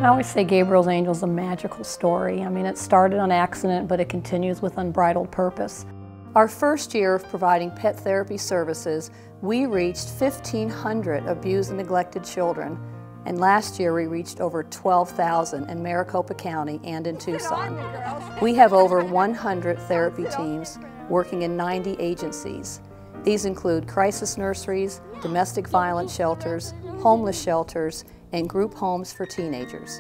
I always say Gabriel's Angels is a magical story. I mean, it started on accident, but it continues with unbridled purpose. Our first year of providing pet therapy services, we reached 1,500 abused and neglected children. And last year we reached over 12,000 in Maricopa County and in Tucson. We have over 100 therapy teams working in 90 agencies. These include crisis nurseries, domestic violence shelters, homeless shelters, and group homes for teenagers.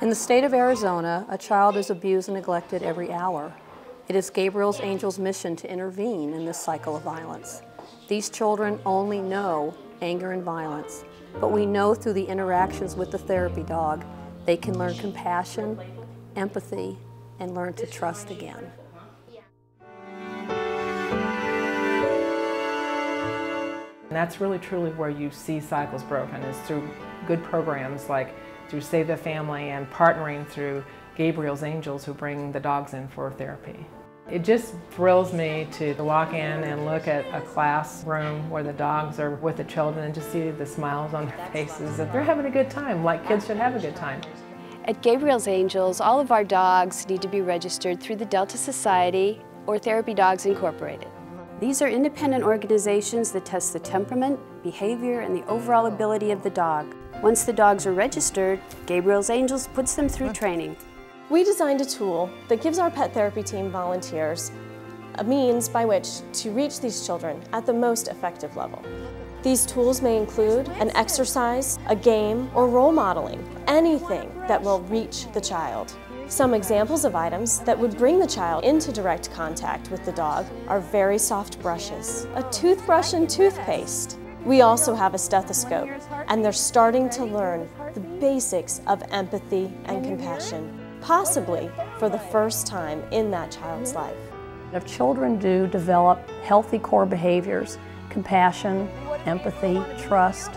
In the state of Arizona, a child is abused and neglected every hour. It is Gabriel's Angels' mission to intervene in this cycle of violence. These children only know anger and violence, but we know through the interactions with the therapy dog, they can learn compassion, empathy, and learn to trust again. And that's really truly where you see cycles broken, is through good programs like through Save the Family and partnering through Gabriel's Angels, who bring the dogs in for therapy. It just thrills me to walk in and look at a classroom where the dogs are with the children and just see the smiles on their faces, that they're having a good time, like kids should have a good time. At Gabriel's Angels, all of our dogs need to be registered through the Delta Society or Therapy Dogs Incorporated. These are independent organizations that test the temperament, behavior, and the overall ability of the dog. Once the dogs are registered, Gabriel's Angels puts them through training. We designed a tool that gives our pet therapy team volunteers a means by which to reach these children at the most effective level. These tools may include an exercise, a game, or role modeling, anything that will reach the child. Some examples of items that would bring the child into direct contact with the dog are very soft brushes, a toothbrush and toothpaste. We also have a stethoscope, and they're starting to learn the basics of empathy and compassion, possibly for the first time in that child's life. If children do develop healthy core behaviors, compassion, empathy, trust,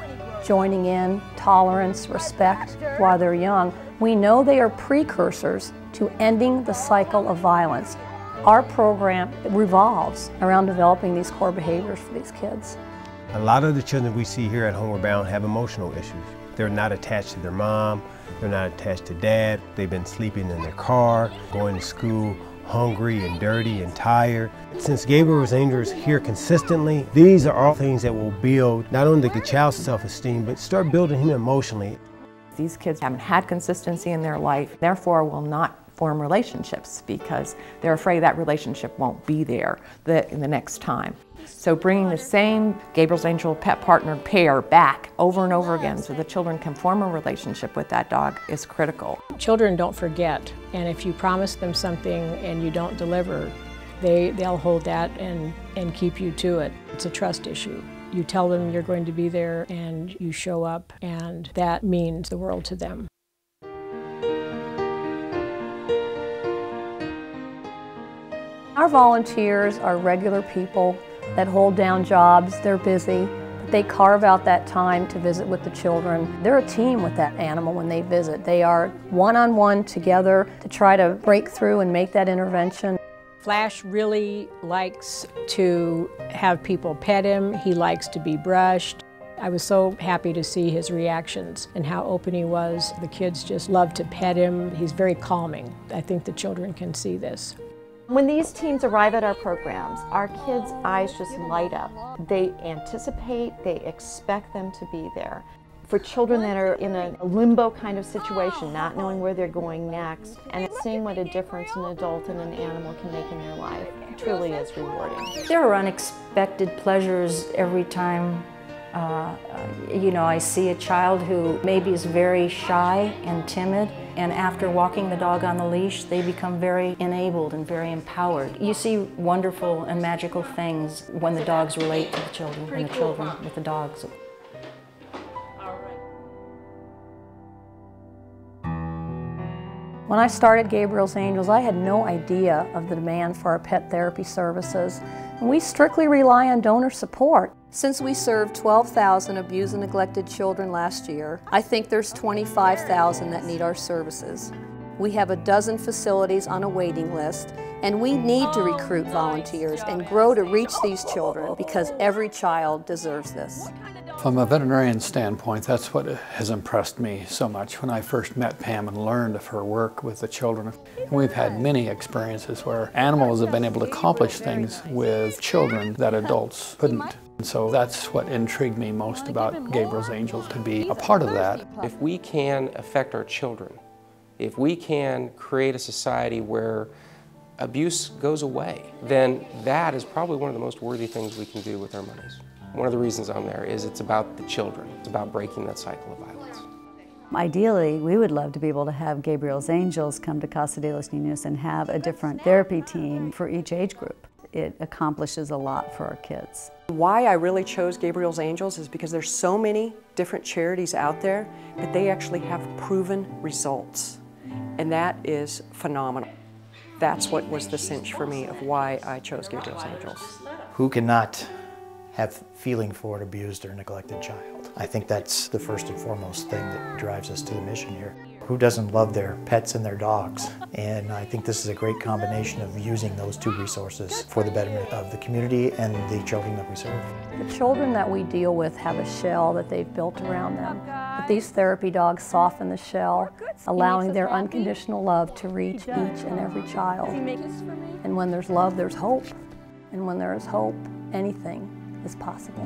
joining in, tolerance, respect while they're young, we know they are precursors to ending the cycle of violence. Our program revolves around developing these core behaviors for these kids. A lot of the children we see here at Homeward Bound have emotional issues. They're not attached to their mom, they're not attached to dad, they've been sleeping in their car, going to school hungry and dirty and tired. Since Gabriel's Angels here consistently, these are all things that will build not only the child's self-esteem, but start building him emotionally. These kids haven't had consistency in their life, therefore will not form relationships because they're afraid that relationship won't be there in the next time. So bringing the same Gabriel's Angel pet partner pair back over and over again so the children can form a relationship with that dog is critical. Children don't forget, and if you promise them something and you don't deliver, they'll hold that and keep you to it. It's a trust issue. You tell them you're going to be there and you show up, and that means the world to them. Our volunteers are regular people that hold down jobs. They're busy, but they carve out that time to visit with the children. They're a team with that animal when they visit. They are one-on-one together to try to break through and make that intervention. Flash really likes to have people pet him. He likes to be brushed. I was so happy to see his reactions and how open he was. The kids just love to pet him. He's very calming. I think the children can see this. When these teams arrive at our programs, our kids' eyes just light up. They anticipate, they expect them to be there. For children that are in a limbo kind of situation, not knowing where they're going next, and seeing what a difference an adult and an animal can make in their life, it truly is rewarding. There are unexpected pleasures every time I see a child who maybe is very shy and timid, and after walking the dog on the leash, they become very enabled and very empowered. You see wonderful and magical things when the dogs relate to the children and the children with the dogs. When I started Gabriel's Angels, I had no idea of the demand for our pet therapy services, and we strictly rely on donor support. Since we served 12,000 abused and neglected children last year, I think there's 25,000 that need our services. We have a dozen facilities on a waiting list, and we need to recruit volunteers and grow to reach these children because every child deserves this. From a veterinarian standpoint, that's what has impressed me so much when I first met Pam and learned of her work with the children. And we've had many experiences where animals have been able to accomplish things with children that adults couldn't. And so that's what intrigued me most about Gabriel's Angels, to be a part of that. If we can affect our children, if we can create a society where abuse goes away, then that is probably one of the most worthy things we can do with our monies. One of the reasons I'm there is it's about the children. It's about breaking that cycle of violence. Ideally, we would love to be able to have Gabriel's Angels come to Casa de los Niños and have a different therapy team for each age group. It accomplishes a lot for our kids. Why I really chose Gabriel's Angels is because there's so many different charities out there, but they actually have proven results. And that is phenomenal. That's what was the cinch for me of why I chose Gabriel's Angels. Who cannot have feeling for an abused or neglected child? I think that's the first and foremost thing that drives us to the mission here. Who doesn't love their pets and their dogs? And I think this is a great combination of using those two resources for the betterment of the community and the children that we serve. The children that we deal with have a shell that they've built around them. But these therapy dogs soften the shell, allowing their unconditional love to reach each and every child. And when there's love, there's hope. And when there is hope, anything is possible.